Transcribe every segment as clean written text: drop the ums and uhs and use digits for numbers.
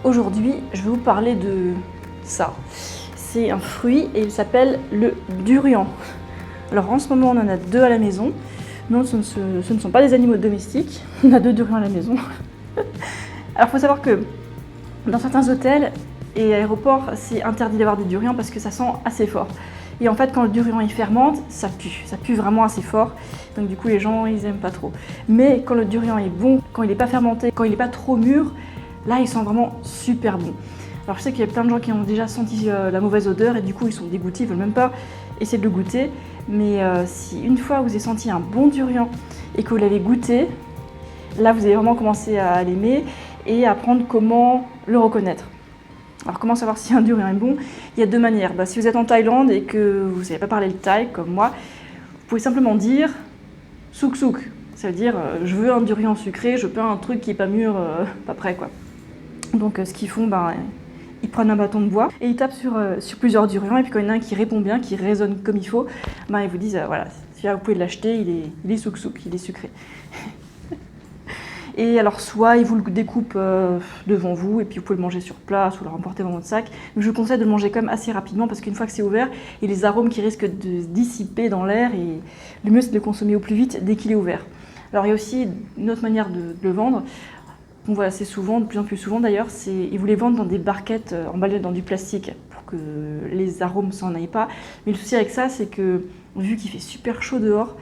Aujourd'hui, je vais vous parler de ça. C'est un fruit et il s'appelle le durian. Alors en ce moment, on en a 2 à la maison. Non, ce ne sont pas des animaux domestiques. On a 2 durians à la maison. Alors il faut savoir que dans certains hôtels et aéroports, c'est interdit d'avoir des durians parce que ça sent assez fort. Et en fait, quand le durian il fermente, ça pue vraiment assez fort. Donc du coup, les gens, ils aiment pas trop. Mais quand le durian est bon, quand il n'est pas fermenté, quand il n'est pas trop mûr, là, il sent vraiment super bon. Alors je sais qu'il y a plein de gens qui ont déjà senti la mauvaise odeur et du coup, ils sont dégoûtés, ils veulent même pas essayer de le goûter. Mais si une fois vous avez senti un bon durian et que vous l'avez goûté, là, vous allez vraiment commencer à l'aimer et à apprendre comment le reconnaître. Alors comment savoir si un durian est bon? Il y a 2 manières. Si vous êtes en Thaïlande et que vous ne savez pas parler le thaï comme moi, vous pouvez simplement dire souk souk. Ça veut dire je veux un durian sucré, je veux un truc qui n'est pas mûr, pas prêt quoi. Donc ce qu'ils font, ils prennent un bâton de bois et ils tapent sur plusieurs durians et puis quand il y en a un qui répond bien, qui résonne comme il faut, ils vous disent voilà, celui-là vous pouvez l'acheter, il est souk souk, il est sucré. Et alors soit ils vous le découpent devant vous et puis vous pouvez le manger sur place ou le remporter dans votre sac. Mais je vous conseille de le manger quand même assez rapidement parce qu'une fois que c'est ouvert, il y a les arômes qui risquent de se dissiper dans l'air et le mieux c'est de le consommer au plus vite dès qu'il est ouvert. Alors il y a aussi une autre manière de le vendre, qu'on voit assez souvent, de plus en plus souvent d'ailleurs, c'est ils vous les vendent dans des barquettes emballées dans du plastique pour que les arômes s'en aillent pas. Mais le souci avec ça c'est que vu qu'il fait super chaud dehors,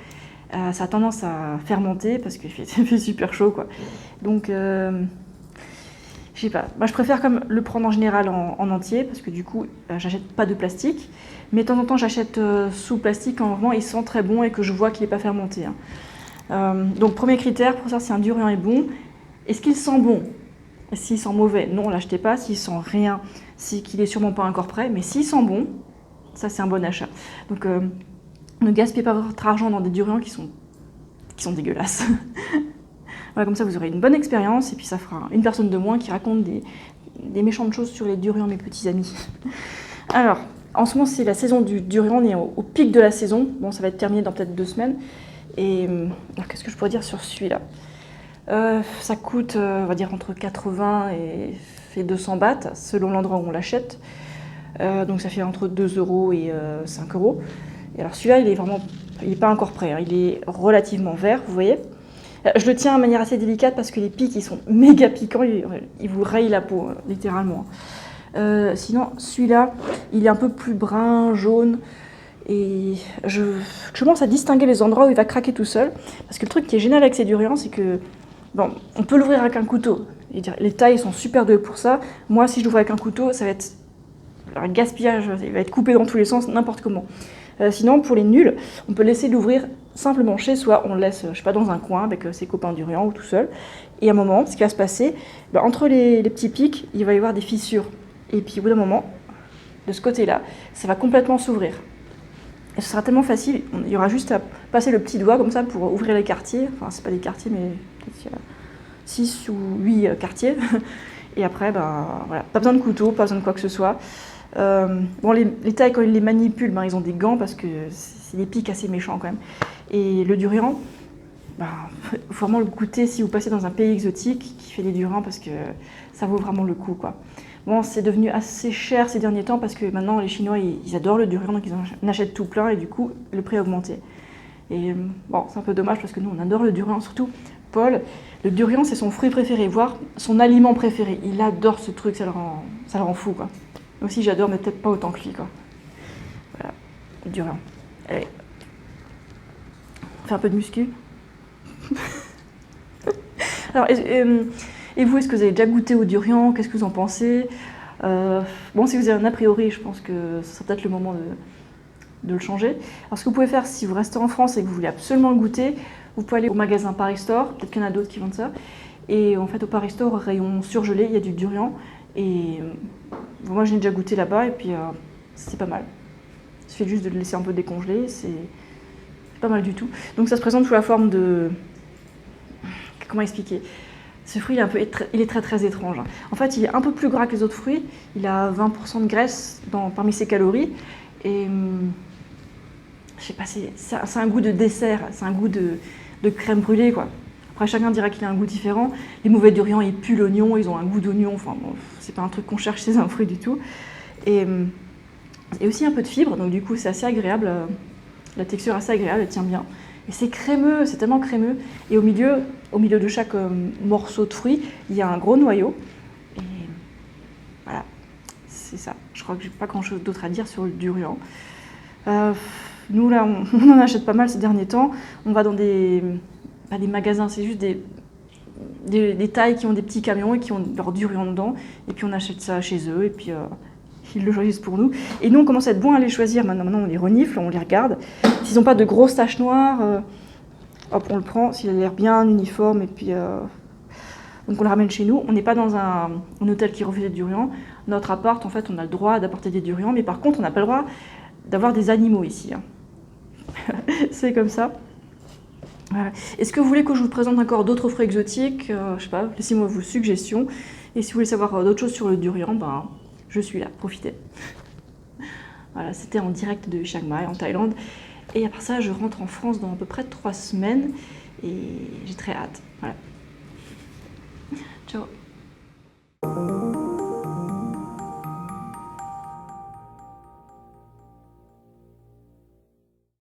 ça a tendance à fermenter parce qu'il fait super chaud quoi. Donc je sais pas, je préfère comme le prendre en général en entier parce que du coup j'achète pas de plastique, mais de temps en temps j'achète sous plastique quand vraiment il sent très bon et que je vois qu'il n'est pas fermenté. Donc premier critère pour savoir si un durian est bon, est-ce qu'il sent bon? S'il sent mauvais, non, l'achetez pas. S'il sent rien, c'est qu'il est sûrement pas encore prêt, mais s'il sent bon, ça c'est un bon achat. Donc ne gaspillez pas votre argent dans des durians qui sont dégueulasses. Voilà, comme ça vous aurez une bonne expérience et puis ça fera une personne de moins qui raconte des méchantes choses sur les durians, mes petits amis. Alors, en ce moment c'est la saison du durian, on est au pic de la saison. Bon, ça va être terminé dans peut-être 2 semaines. Et alors, qu'est-ce que je pourrais dire sur celui-là? Ça coûte, on va dire, entre 80 et 200 bahts selon l'endroit où on l'achète. Donc ça fait entre 2 € et 5 €. Et alors celui-là, il n'est pas encore prêt, il est relativement vert, vous voyez. Je le tiens de manière assez délicate parce que les pics, ils sont méga piquants, ils vous rayent la peau, littéralement. Sinon, celui-là, il est un peu plus brun, jaune, et je commence à distinguer les endroits où il va craquer tout seul. Parce que le truc qui est génial avec ces durians, c'est que, on peut l'ouvrir avec un couteau. Les tailles sont super douées pour ça. Moi, si je l'ouvre avec un couteau, ça va être un gaspillage, il va être coupé dans tous les sens, n'importe comment. Sinon, pour les nuls, on peut laisser l'ouvrir simplement chez soi. On le laisse, je sais pas, dans un coin avec ses copains durians ou tout seul. Et à un moment, ce qui va se passer, entre les petits pics, il va y avoir des fissures. Et puis au bout d'un moment, de ce côté-là, ça va complètement s'ouvrir. Et ce sera tellement facile, il y aura juste à passer le petit doigt comme ça pour ouvrir les quartiers. Enfin, c'est pas des quartiers, mais peut-être 6 ou 8 quartiers. Et après, voilà, pas besoin de couteau, pas besoin de quoi que ce soit. Les tailles, quand ils les manipulent, ils ont des gants parce que c'est des pics assez méchants quand même. Et le durian, faut vraiment le goûter si vous passez dans un pays exotique qui fait des durians parce que ça vaut vraiment le coup, quoi. Bon, c'est devenu assez cher ces derniers temps parce que maintenant les Chinois ils adorent le durian, donc ils en achètent tout plein et du coup le prix a augmenté. Et c'est un peu dommage parce que nous on adore le durian, surtout Paul. Le durian c'est son fruit préféré, voire son aliment préféré. Il adore ce truc, ça le rend fou, quoi. Moi aussi j'adore, mais peut-être pas autant que lui, quoi. Voilà, le durian. Allez, on fait un peu de muscu. Alors, et vous, est-ce que vous avez déjà goûté au durian? Qu'est-ce que vous en pensez? Si vous avez un a priori, je pense que ce sera peut-être le moment de le changer. Alors, ce que vous pouvez faire, si vous restez en France et que vous voulez absolument le goûter, vous pouvez aller au magasin Paris Store, peut-être qu'il y en a d'autres qui vendent ça. Et en fait, au Paris Store, au rayon surgelé, il y a du durian. Et moi, je l'ai déjà goûté là-bas et puis c'est pas mal. Il suffit juste de le laisser un peu décongeler, c'est pas mal du tout. Donc ça se présente sous la forme de... Comment expliquer? Ce fruit, il est très très étrange. En fait, il est un peu plus gras que les autres fruits. Il a 20% de graisse parmi ses calories. Et je sais pas, c'est un goût de dessert, c'est un goût de crème brûlée, quoi. Après, chacun dira qu'il a un goût différent. Les mauvais durians, ils puent l'oignon, ils ont un goût d'oignon. Enfin, bon, c'est pas un truc qu'on cherche chez un fruit du tout. Et aussi un peu de fibre, donc du coup, c'est assez agréable. La texture est assez agréable, elle tient bien. Et c'est crémeux, c'est tellement crémeux. Et au milieu de chaque morceau de fruit, il y a un gros noyau. Et voilà, c'est ça. Je crois que j'ai pas grand-chose d'autre à dire sur le durian. Nous, là, on en achète pas mal ces derniers temps. On va dans des magasins, c'est juste des tailles qui ont des petits camions et qui ont leur durian dedans. Et puis on achète ça chez eux et puis ils le choisissent pour nous. Et nous, on commence à être bons à les choisir. Maintenant, on les renifle, on les regarde. S'ils n'ont pas de grosses taches noires, hop, on le prend. S'il a l'air bien uniforme et puis... Donc on le ramène chez nous. On n'est pas dans un hôtel qui refuse des durians. Notre appart, en fait, on a le droit d'apporter des durians. Mais par contre, on n'a pas le droit d'avoir des animaux ici. C'est comme ça. Voilà. Est-ce que vous voulez que je vous présente encore d'autres fruits exotiques? Je sais pas, laissez-moi vos suggestions. Et si vous voulez savoir d'autres choses sur le durian, ben, je suis là, profitez. Voilà, c'était en direct de Chiang Mai, en Thaïlande. Et après ça, je rentre en France dans à peu près 3 semaines. Et j'ai très hâte. Voilà. Ciao.